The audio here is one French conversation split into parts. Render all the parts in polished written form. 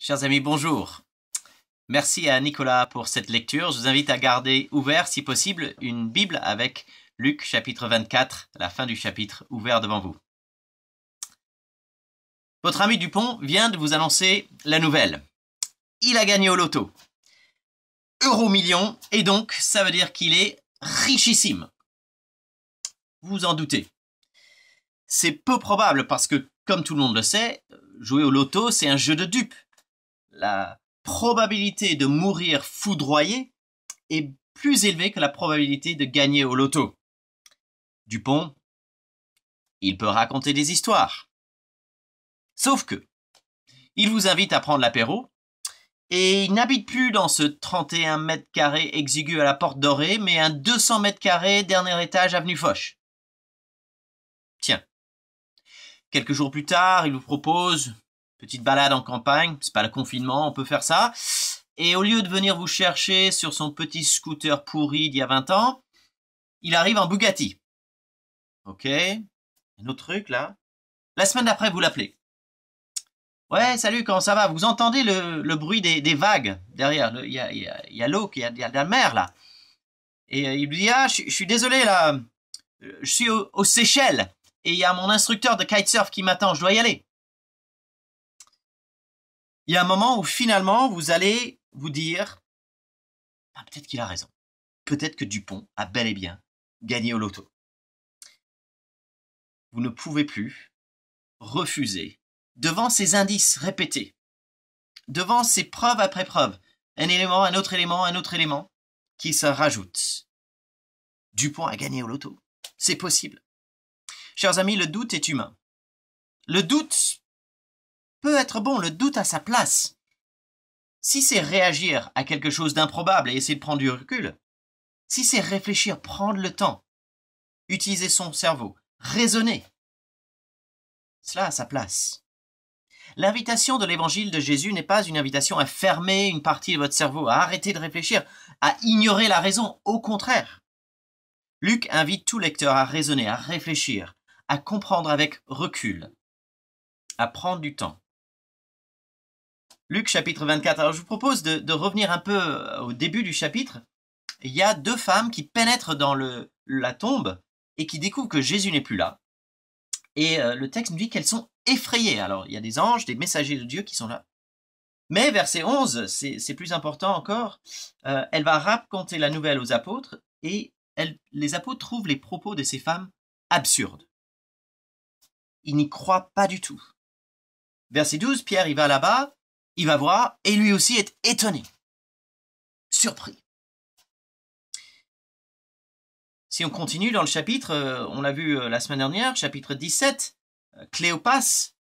Chers amis, bonjour. Merci à Nicolas pour cette lecture. Je vous invite à garder ouvert, si possible, une Bible avec Luc chapitre 24, la fin du chapitre ouvert devant vous. Votre ami Dupont vient de vous annoncer la nouvelle. Il a gagné au loto. Euro-million, et donc ça veut dire qu'il est richissime. Vous vous en doutez. C'est peu probable parce que, comme tout le monde le sait, jouer au loto, c'est un jeu de dupes. La probabilité de mourir foudroyé est plus élevée que la probabilité de gagner au loto. Dupont, il peut raconter des histoires. Sauf que, il vous invite à prendre l'apéro, et il n'habite plus dans ce 31 mètres carrés exigu à la porte dorée, mais un 200 mètres carrés dernier étage avenue Foch. Tiens. Quelques jours plus tard, il vous propose petite balade en campagne, c'est pas le confinement, on peut faire ça. Et au lieu de venir vous chercher sur son petit scooter pourri d'il y a 20 ans, il arrive en Bugatti. Ok, un autre truc là. La semaine d'après, vous l'appelez. Ouais, salut, comment ça va? Vous entendez le bruit des vagues derrière? Il y a l'eau, il y a la mer là. Et il lui dit, ah, je suis désolé là, je suis aux Seychelles et il y a mon instructeur de kitesurf qui m'attend, je dois y aller. Il y a un moment où finalement vous allez vous dire ah, peut-être qu'il a raison. Peut-être que Dupont a bel et bien gagné au loto. Vous ne pouvez plus refuser devant ces indices répétés, devant ces preuves après preuves, un élément, un autre élément qui se rajoutent. Dupont a gagné au loto. C'est possible. Chers amis, le doute est humain. Le doute peut être bon, le doute a sa place. Si c'est réagir à quelque chose d'improbable et essayer de prendre du recul, si c'est réfléchir, prendre le temps, utiliser son cerveau, raisonner, cela a sa place. L'invitation de l'évangile de Jésus n'est pas une invitation à fermer une partie de votre cerveau, à arrêter de réfléchir, à ignorer la raison, au contraire. Luc invite tout lecteur à raisonner, à réfléchir, à comprendre avec recul, à prendre du temps. Luc chapitre 24. Alors je vous propose de revenir un peu au début du chapitre. Il y a deux femmes qui pénètrent dans la tombe et qui découvrent que Jésus n'est plus là. Et le texte nous dit qu'elles sont effrayées. Alors il y a des anges, des messagers de Dieu qui sont là. Mais verset 11, c'est plus important encore, elle va raconter la nouvelle aux apôtres et les apôtres trouvent les propos de ces femmes absurdes. Ils n'y croient pas du tout. Verset 12, Pierre il va là-bas, il va voir, et lui aussi est étonné, surpris. Si on continue dans le chapitre, on l'a vu la semaine dernière, chapitre 17, Cléopas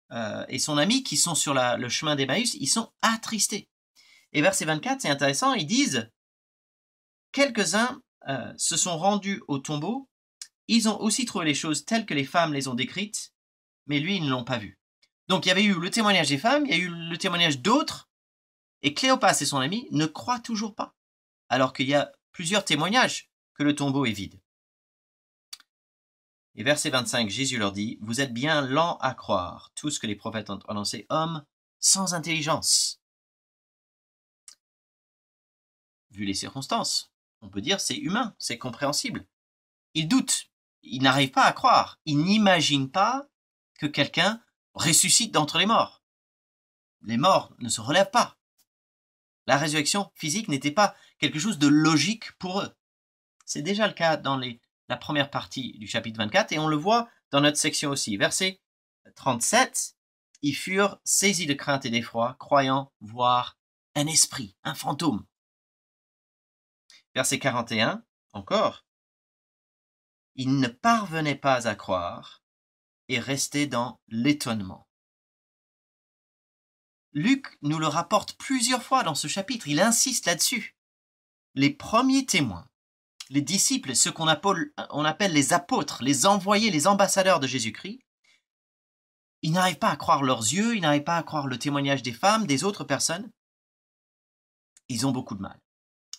et son ami qui sont sur le chemin d'Emmaüs, ils sont attristés. Et verset 24, c'est intéressant, ils disent « Quelques-uns se sont rendus au tombeau, ils ont aussi trouvé les choses telles que les femmes les ont décrites, mais lui, ils ne l'ont pas vu. » Donc il y avait eu le témoignage des femmes, il y a eu le témoignage d'autres, et Cléopas et son ami ne croient toujours pas, alors qu'il y a plusieurs témoignages que le tombeau est vide. Et verset 25, Jésus leur dit, « Vous êtes bien lents à croire tout ce que les prophètes ont annoncé, hommes sans intelligence. » Vu les circonstances, on peut dire c'est humain, c'est compréhensible. Ils doutent, ils n'arrivent pas à croire, ils n'imaginent pas que quelqu'un ressuscite d'entre les morts. Les morts ne se relèvent pas. La résurrection physique n'était pas quelque chose de logique pour eux. C'est déjà le cas dans la première partie du chapitre 24 et on le voit dans notre section aussi. Verset 37, ils furent saisis de crainte et d'effroi, croyant voir un esprit, un fantôme. Verset 41, encore, ils ne parvenaient pas à croire et restaient dans l'étonnement. Luc nous le rapporte plusieurs fois dans ce chapitre, il insiste là-dessus. Les premiers témoins, les disciples, ceux qu'on appelle les apôtres, les envoyés, les ambassadeurs de Jésus-Christ, ils n'arrivent pas à croire leurs yeux, ils n'arrivent pas à croire le témoignage des femmes, des autres personnes. Ils ont beaucoup de mal.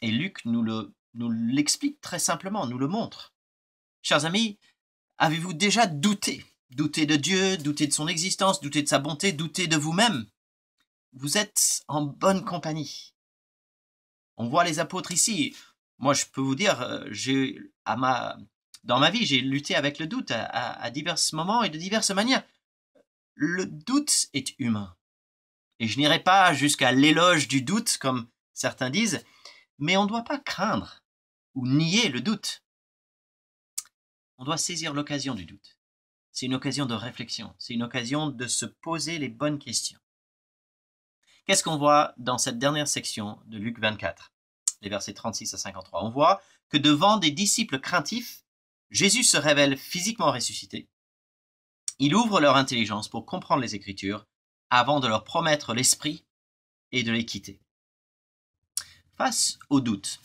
Et Luc nous l'explique très simplement, nous le montre. Chers amis, avez-vous déjà douté? Douté de Dieu, douté de son existence, douté de sa bonté, douté de vous-même? vous êtes en bonne compagnie. On voit les apôtres ici. Moi, je peux vous dire, dans ma vie, j'ai lutté avec le doute à divers moments et de diverses manières. Le doute est humain. Et je n'irai pas jusqu'à l'éloge du doute, comme certains disent, mais on ne doit pas craindre ou nier le doute. On doit saisir l'occasion du doute. C'est une occasion de réflexion, c'est une occasion de se poser les bonnes questions. Qu'est-ce qu'on voit dans cette dernière section de Luc 24, les versets 36 à 53? On voit que devant des disciples craintifs, Jésus se révèle physiquement ressuscité. Il ouvre leur intelligence pour comprendre les Écritures avant de leur promettre l'Esprit et de les quitter. Face aux doutes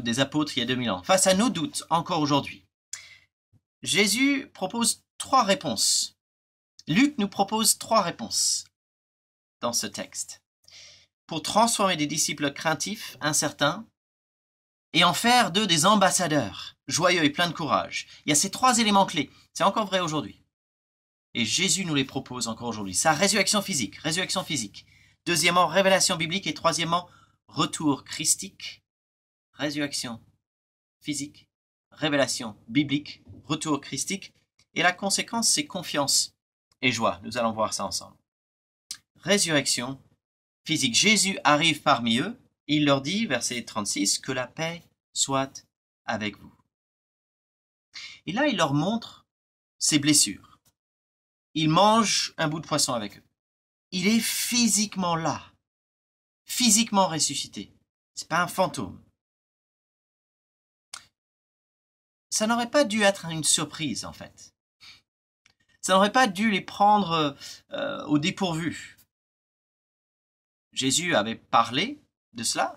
des apôtres il y a 2000 ans, face à nos doutes encore aujourd'hui, Jésus propose 3 réponses. Luc nous propose 3 réponses dans ce texte pour transformer des disciples craintifs, incertains, et en faire d'eux des ambassadeurs, joyeux et pleins de courage. Il y a ces 3 éléments clés. C'est encore vrai aujourd'hui. Et Jésus nous les propose encore aujourd'hui. Sa résurrection physique. Deuxièmement, révélation biblique. Et troisièmement, retour christique. Résurrection physique, révélation biblique, retour christique. Et la conséquence, c'est confiance et joie. Nous allons voir ça ensemble. Résurrection physique. Jésus arrive parmi eux. Il leur dit, verset 36, que la paix soit avec vous. Et là, il leur montre ses blessures. Il mange un bout de poisson avec eux. Il est physiquement là, physiquement ressuscité. C'est pas un fantôme. Ça n'aurait pas dû être une surprise, en fait. Ça n'aurait pas dû les prendre au dépourvu. Jésus avait parlé de cela.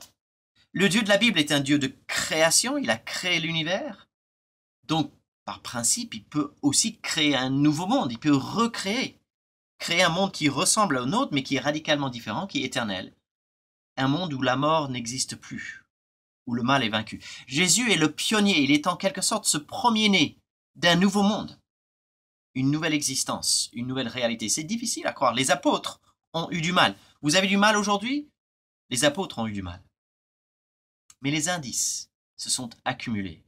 Le Dieu de la Bible est un Dieu de création. Il a créé l'univers. Donc, par principe, il peut aussi créer un nouveau monde. Il peut créer un monde qui ressemble au nôtre, mais qui est radicalement différent, qui est éternel. Un monde où la mort n'existe plus, où le mal est vaincu. Jésus est le pionnier. Il est en quelque sorte ce premier-né d'un nouveau monde. Une nouvelle existence, une nouvelle réalité. C'est difficile à croire. Les apôtres ont eu du mal. Vous avez du mal aujourd'hui? Les apôtres ont eu du mal. Mais les indices se sont accumulés.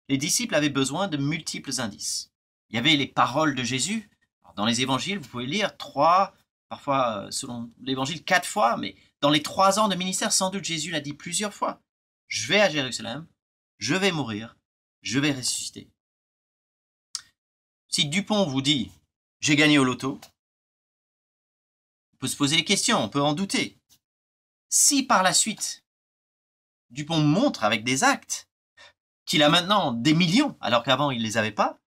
Les disciples avaient besoin de multiples indices. Il y avait les paroles de Jésus. Dans les évangiles, vous pouvez lire 3, parfois selon l'évangile 4 fois, mais dans les 3 ans de ministère, sans doute Jésus l'a dit plusieurs fois. Je vais à Jérusalem, je vais mourir, je vais ressusciter. Si Dupont vous dit « j'ai gagné au loto », on peut se poser des questions, on peut en douter. Si par la suite, Dupont montre avec des actes qu'il a maintenant des millions, alors qu'avant il ne les avait pas,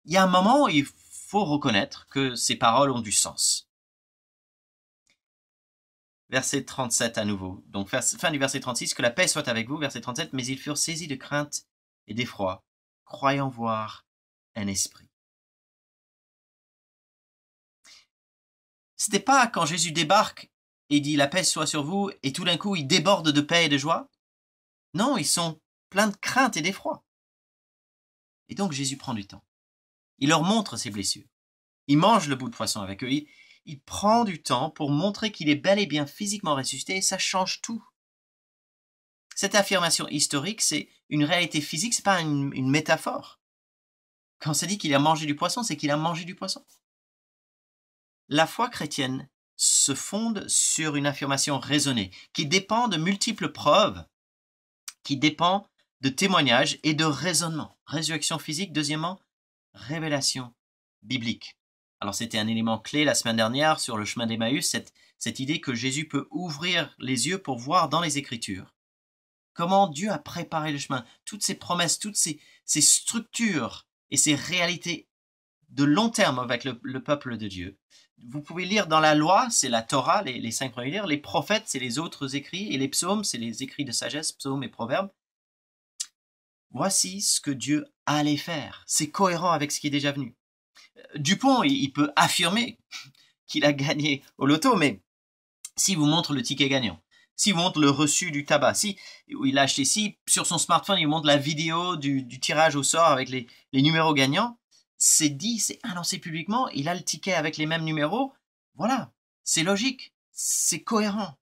il y a un moment où il faut reconnaître que ces paroles ont du sens. Verset 37 à nouveau. Donc fin du verset 36, que la paix soit avec vous. Verset 37, mais ils furent saisis de crainte et d'effroi, croyant voir un esprit. C'était pas quand Jésus débarque et dit la paix soit sur vous et tout d'un coup il déborde de paix et de joie. Non, ils sont pleins de crainte et d'effroi. Et donc Jésus prend du temps. Il leur montre ses blessures. Il mange le bout de poisson avec eux. Il prend du temps pour montrer qu'il est bel et bien physiquement ressuscité et ça change tout. Cette affirmation historique, c'est une réalité physique, c'est pas une métaphore. Quand ça dit qu'il a mangé du poisson, c'est qu'il a mangé du poisson. La foi chrétienne se fonde sur une affirmation raisonnée qui dépend de multiples preuves, qui dépend de témoignages et de raisonnement. Résurrection physique, deuxièmement, révélation biblique. Alors c'était un élément clé la semaine dernière sur le chemin d'Emmaüs, cette idée que Jésus peut ouvrir les yeux pour voir dans les Écritures comment Dieu a préparé le chemin, toutes ces promesses, toutes ces structures et ces réalités de long terme avec le peuple de Dieu. Vous pouvez lire dans la loi, c'est la Torah, les 5 premiers livres, les prophètes, c'est les autres écrits, et les psaumes, c'est les écrits de sagesse, psaumes et proverbes. Voici ce que Dieu allait faire. C'est cohérent avec ce qui est déjà venu. Dupont, il peut affirmer qu'il a gagné au loto, mais s'il vous montre le ticket gagnant, s'il vous montre le reçu du tabac, si il a acheté, si sur son smartphone, il montre la vidéo du tirage au sort avec les numéros gagnants, c'est dit, c'est annoncé publiquement, il a le ticket avec les mêmes numéros, Voilà, c'est logique, c'est cohérent.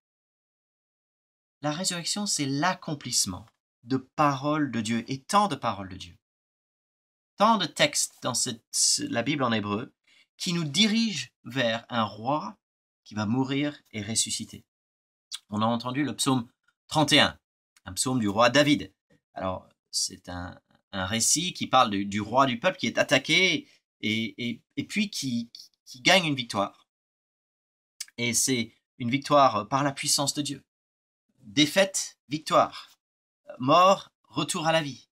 La résurrection, c'est l'accomplissement de paroles de Dieu, et tant de paroles de Dieu. Tant de textes dans la Bible en hébreu qui nous dirigent vers un roi qui va mourir et ressusciter. On a entendu le psaume 31, un psaume du roi David. Alors, c'est un récit qui parle du roi du peuple qui est attaqué et puis qui gagne une victoire. Et c'est une victoire par la puissance de Dieu. Défaite, victoire. Mort, retour à la vie.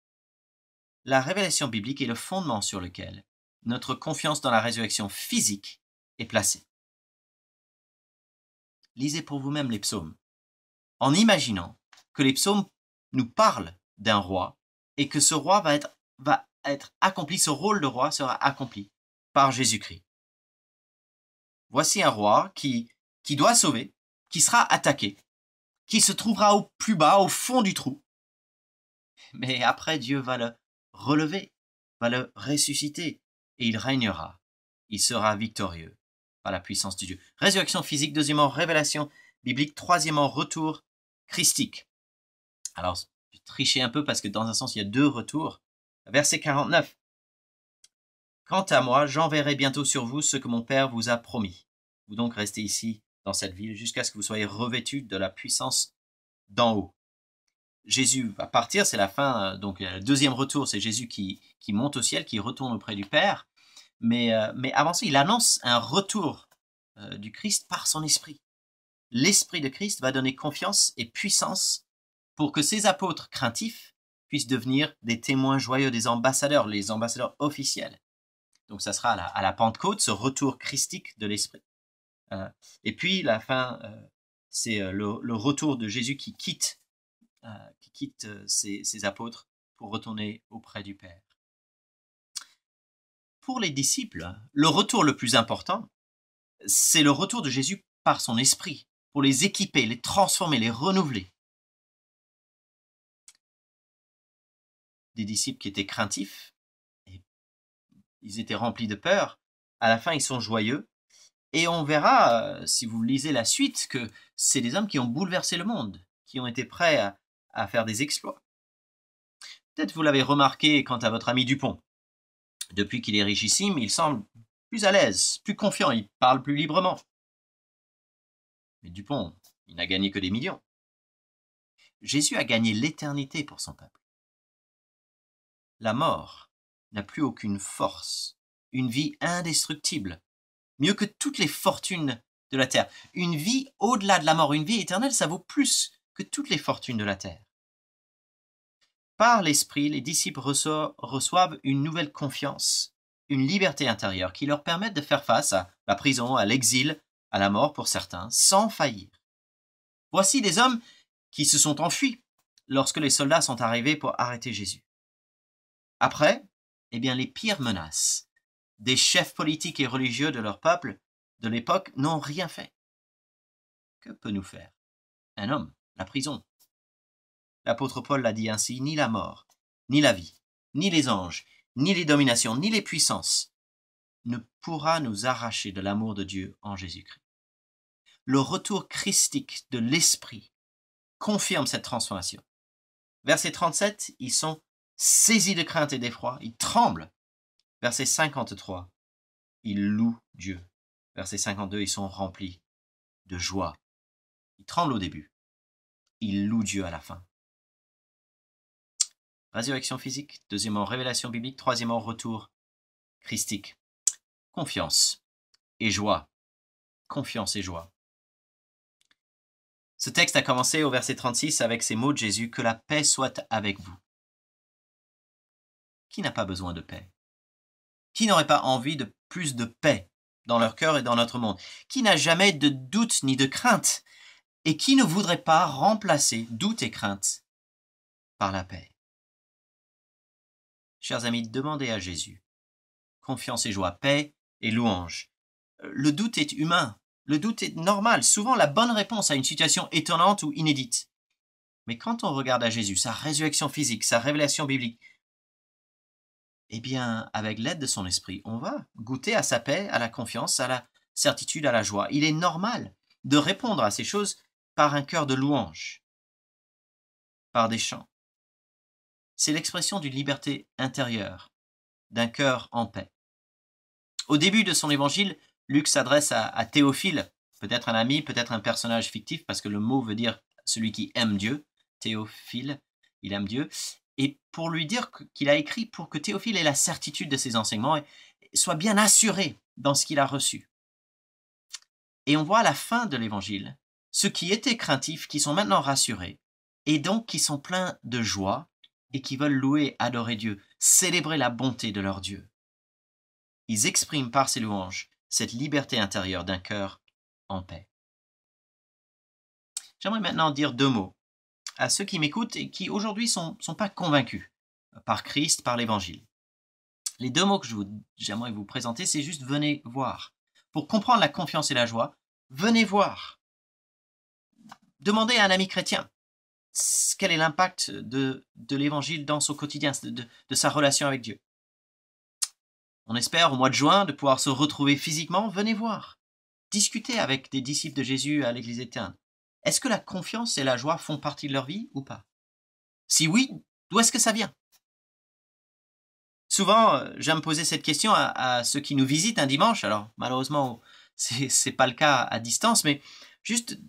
La révélation biblique est le fondement sur lequel notre confiance dans la résurrection physique est placée. Lisez pour vous-même les psaumes, en imaginant que les psaumes nous parlent d'un roi et que ce roi va être accompli, ce rôle de roi sera accompli par Jésus-Christ. Voici un roi qui doit sauver, qui sera attaqué, qui se trouvera au plus bas, au fond du trou. Mais après, Dieu va le relever, va le ressusciter, et il régnera. Il sera victorieux par la puissance de Dieu. Résurrection physique, deuxièmement, révélation biblique, troisièmement, retour christique. Alors, je trichais un peu parce que dans un sens, il y a deux retours. Verset 49. Quant à moi, j'enverrai bientôt sur vous ce que mon Père vous a promis. Vous donc restez ici, dans cette ville, jusqu'à ce que vous soyez revêtus de la puissance d'en haut. Jésus va partir, c'est la fin, donc le deuxième retour, c'est Jésus qui monte au ciel, qui retourne auprès du Père. Mais avant ça, il annonce un retour du Christ par son esprit. L'esprit de Christ va donner confiance et puissance pour que ces apôtres craintifs puissent devenir des témoins joyeux, des ambassadeurs, les ambassadeurs officiels. Donc ça sera à la Pentecôte, ce retour christique de l'esprit. Et puis la fin, c'est le retour de Jésus qui quitte ses apôtres pour retourner auprès du Père. Pour les disciples, le retour le plus important, c'est le retour de Jésus par son esprit, pour les équiper, les transformer, les renouveler. Des disciples qui étaient craintifs, et ils étaient remplis de peur, à la fin ils sont joyeux, et on verra, si vous lisez la suite, que c'est des hommes qui ont bouleversé le monde, qui ont été prêts à faire des exploits. Peut-être vous l'avez remarqué quant à votre ami Dupont. Depuis qu'il est richissime, il semble plus à l'aise, plus confiant, il parle plus librement. Mais Dupont, il n'a gagné que des millions. Jésus a gagné l'éternité pour son peuple. La mort n'a plus aucune force, une vie indestructible, mieux que toutes les fortunes de la terre. Une vie au-delà de la mort, une vie éternelle, ça vaut plus que toutes les fortunes de la terre. Par l'Esprit, les disciples reçoivent une nouvelle confiance, une liberté intérieure qui leur permet de faire face à la prison, à l'exil, à la mort pour certains, sans faillir. Voici des hommes qui se sont enfuis lorsque les soldats sont arrivés pour arrêter Jésus. Après, les pires menaces des chefs politiques et religieux de leur peuple de l'époque n'ont rien fait. Que peut nous faire un homme? La prison. L'apôtre Paul l'a dit ainsi, ni la mort, ni la vie, ni les anges, ni les dominations, ni les puissances ne pourra nous arracher de l'amour de Dieu en Jésus-Christ. Le retour christique de l'Esprit confirme cette transformation. Verset 37, ils sont saisis de crainte et d'effroi, ils tremblent. Verset 53, ils louent Dieu. Verset 52, ils sont remplis de joie. Ils tremblent au début, ils louent Dieu à la fin. Résurrection physique, deuxièmement, révélation biblique, troisièmement, retour christique. Confiance et joie. Confiance et joie. Ce texte a commencé au verset 36 avec ces mots de Jésus, « Que la paix soit avec vous ». Qui n'a pas besoin de paix? Qui n'aurait pas envie de plus de paix dans leur cœur et dans notre monde? Qui n'a jamais de doute ni de crainte? Et qui ne voudrait pas remplacer doute et crainte par la paix? Chers amis, demandez à Jésus confiance et joie, paix et louange. Le doute est humain, le doute est normal, souvent la bonne réponse à une situation étonnante ou inédite. Mais quand on regarde à Jésus, sa résurrection physique, sa révélation biblique, avec l'aide de son esprit, on va goûter à sa paix, à la confiance, à certitude à la joie. Il est normal de répondre à ces choses par un cœur de louange, par des chants. C'est l'expression d'une liberté intérieure, d'un cœur en paix. Au début de son évangile, Luc s'adresse à Théophile, peut-être un ami, peut-être un personnage fictif, parce que le mot veut dire celui qui aime Dieu. Théophile, il aime Dieu. Et pour lui dire qu'il a écrit pour que Théophile ait la certitude de ses enseignements et soit bien assuré dans ce qu'il a reçu. Et on voit à la fin de l'évangile ceux qui étaient craintifs, qui sont maintenant rassurés, et donc qui sont pleins de joie et qui veulent louer, adorer Dieu, célébrer la bonté de leur Dieu. Ils expriment par ces louanges cette liberté intérieure d'un cœur en paix. J'aimerais maintenant dire 2 mots à ceux qui m'écoutent et qui aujourd'hui sont pas convaincus par Christ, par l'Évangile. Les 2 mots que j'aimerais vous présenter, c'est juste « venez voir ». Pour comprendre la confiance et la joie, venez voir. Demandez à un ami chrétien quel est l'impact de l'Évangile dans son quotidien, de sa relation avec Dieu. On espère au mois de juin de pouvoir se retrouver physiquement. Venez voir. Discutez avec des disciples de Jésus à l'Église éternelle. Est-ce que la confiance et la joie font partie de leur vie ou pas? Si oui, d'où est-ce que ça vient? Souvent, j'aime poser cette question à ceux qui nous visitent un dimanche. Alors, malheureusement, c'est pas le cas à distance, mais juste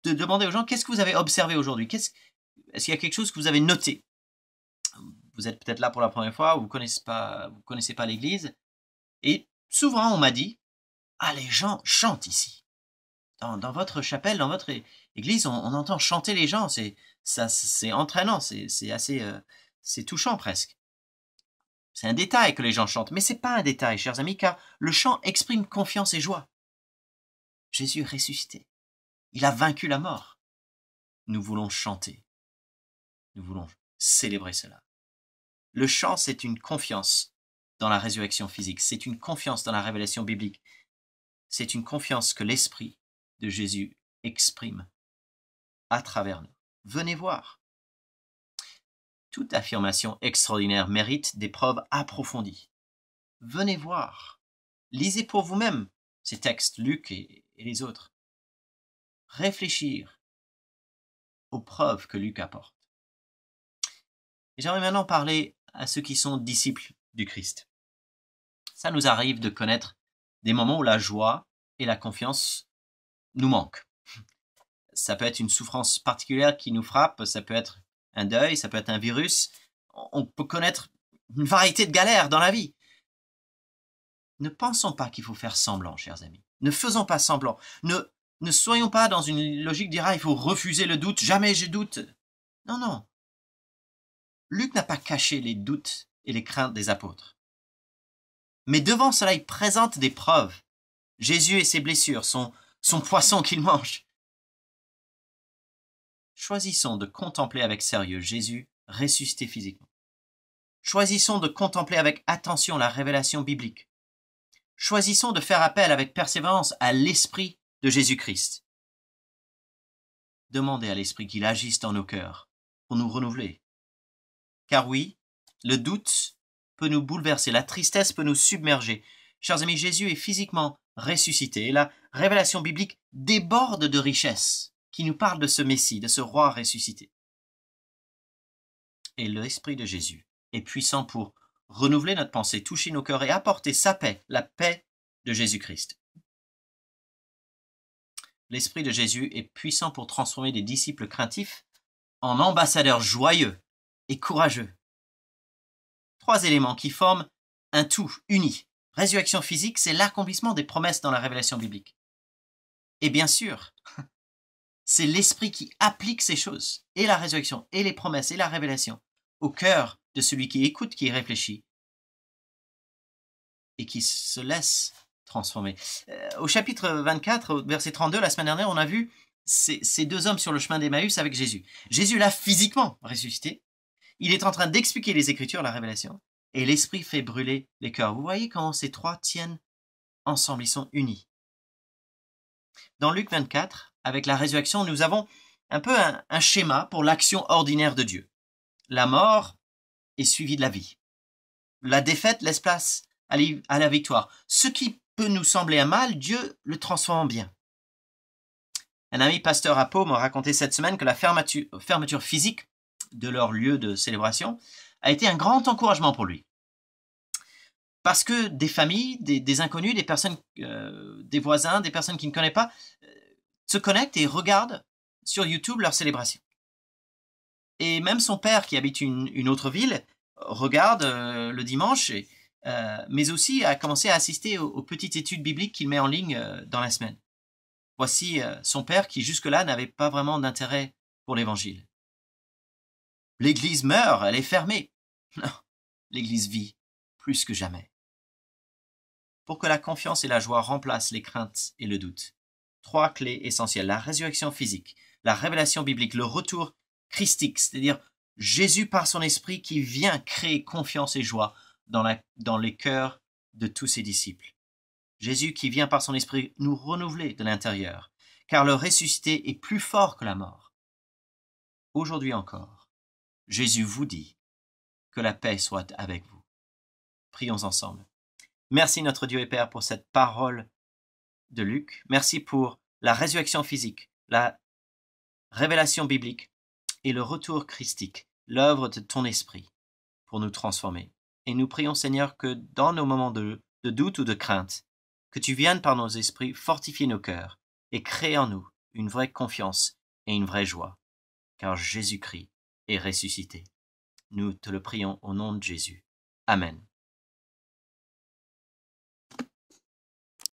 de demander aux gens, qu'est-ce que vous avez observé aujourd'hui? Est-ce qu'il y a quelque chose que vous avez noté? Vous êtes peut-être là pour la première fois, ou vous connaissez pas l'église. Et souvent, on m'a dit, ah, les gens chantent ici. Dans votre chapelle, dans votre église, on entend chanter les gens. C'est entraînant, c'est assez, c'est touchant presque. C'est un détail que les gens chantent, mais c'est pas un détail, chers amis, car le chant exprime confiance et joie. Jésus est ressuscité. Il a vaincu la mort. Nous voulons chanter. Nous voulons célébrer cela. Le chant, c'est une confiance dans la résurrection physique. C'est une confiance dans la révélation biblique. C'est une confiance que l'Esprit de Jésus exprime à travers nous. Venez voir. Toute affirmation extraordinaire mérite des preuves approfondies. Venez voir. Lisez pour vous-même ces textes, Luc et les autres. Réfléchir aux preuves que Luc apporte. Et j'aimerais maintenant parler à ceux qui sont disciples du Christ. Ça nous arrive de connaître des moments où la joie et la confiance nous manquent. Ça peut être une souffrance particulière qui nous frappe, ça peut être un deuil, ça peut être un virus. On peut connaître une variété de galères dans la vie. Ne pensons pas qu'il faut faire semblant, chers amis. Ne faisons pas semblant. Ne soyons pas dans une logique de dire « Ah, il faut refuser le doute, jamais je doute ». Non, non. Luc n'a pas caché les doutes et les craintes des apôtres. Mais devant cela, il présente des preuves. Jésus et ses blessures, son poisson qu'il mange. Choisissons de contempler avec sérieux Jésus ressuscité physiquement. Choisissons de contempler avec attention la révélation biblique. Choisissons de faire appel avec persévérance à l'Esprit de Jésus-Christ. Demandez à l'Esprit qu'il agisse dans nos cœurs pour nous renouveler. Car oui, le doute peut nous bouleverser, la tristesse peut nous submerger. Chers amis, Jésus est physiquement ressuscité et la révélation biblique déborde de richesses qui nous parle de ce Messie, de ce roi ressuscité. Et l'Esprit de Jésus est puissant pour renouveler notre pensée, toucher nos cœurs et apporter sa paix, la paix de Jésus-Christ. L'Esprit de Jésus est puissant pour transformer des disciples craintifs en ambassadeurs joyeux et courageux. 3 éléments qui forment un tout uni. Résurrection physique, c'est l'accomplissement des promesses dans la révélation biblique. Et bien sûr, c'est l'Esprit qui applique ces choses, et la résurrection, et les promesses, et la révélation, au cœur de celui qui écoute, qui réfléchit, et qui se laisse transformer. Au chapitre 24, verset 32, la semaine dernière, on a vu ces 2 hommes sur le chemin d'Emmaüs avec Jésus. Jésus l'a physiquement ressuscité. Il est en train d'expliquer les Écritures, la révélation, et l'Esprit fait brûler les cœurs. Vous voyez comment ces 3 tiennent ensemble, ils sont unis. Dans Luc 24, avec la résurrection, nous avons un peu un schéma pour l'action ordinaire de Dieu. La mort est suivie de la vie. La défaite laisse place à la victoire. Ce qui peut nous sembler un mal, Dieu le transforme en bien. Un ami pasteur à Pau m'a raconté cette semaine que la fermeture physique de leur lieu de célébration a été un grand encouragement pour lui. Parce que des familles, des inconnus, des personnes, des voisins, des personnes qu'il ne connaît pas, se connectent et regardent sur YouTube leur célébration. Et même son père, qui habite une autre ville, regarde le dimanche, mais aussi a commencé à assister aux petites études bibliques qu'il met en ligne dans la semaine. Voici son père qui jusque-là n'avait pas vraiment d'intérêt pour l'évangile. L'Église meurt, elle est fermée. Non, l'Église vit plus que jamais. Pour que la confiance et la joie remplacent les craintes et le doute, 3 clés essentielles: la résurrection physique, la révélation biblique, le retour christique, c'est-à-dire Jésus par son esprit qui vient créer confiance et joie dans les cœurs de tous ses disciples. Jésus qui vient par son esprit nous renouveler de l'intérieur, car le ressuscité est plus fort que la mort. Aujourd'hui encore, Jésus vous dit que la paix soit avec vous. Prions ensemble. Merci notre Dieu et Père pour cette parole de Luc. Merci pour la résurrection physique, la révélation biblique et le retour christique, l'œuvre de ton esprit pour nous transformer. Et nous prions, Seigneur, que dans nos moments de doute ou de crainte, que tu viennes par nos esprits fortifier nos cœurs et créer en nous une vraie confiance et une vraie joie, car Jésus-Christ est ressuscité. Nous te le prions au nom de Jésus. Amen.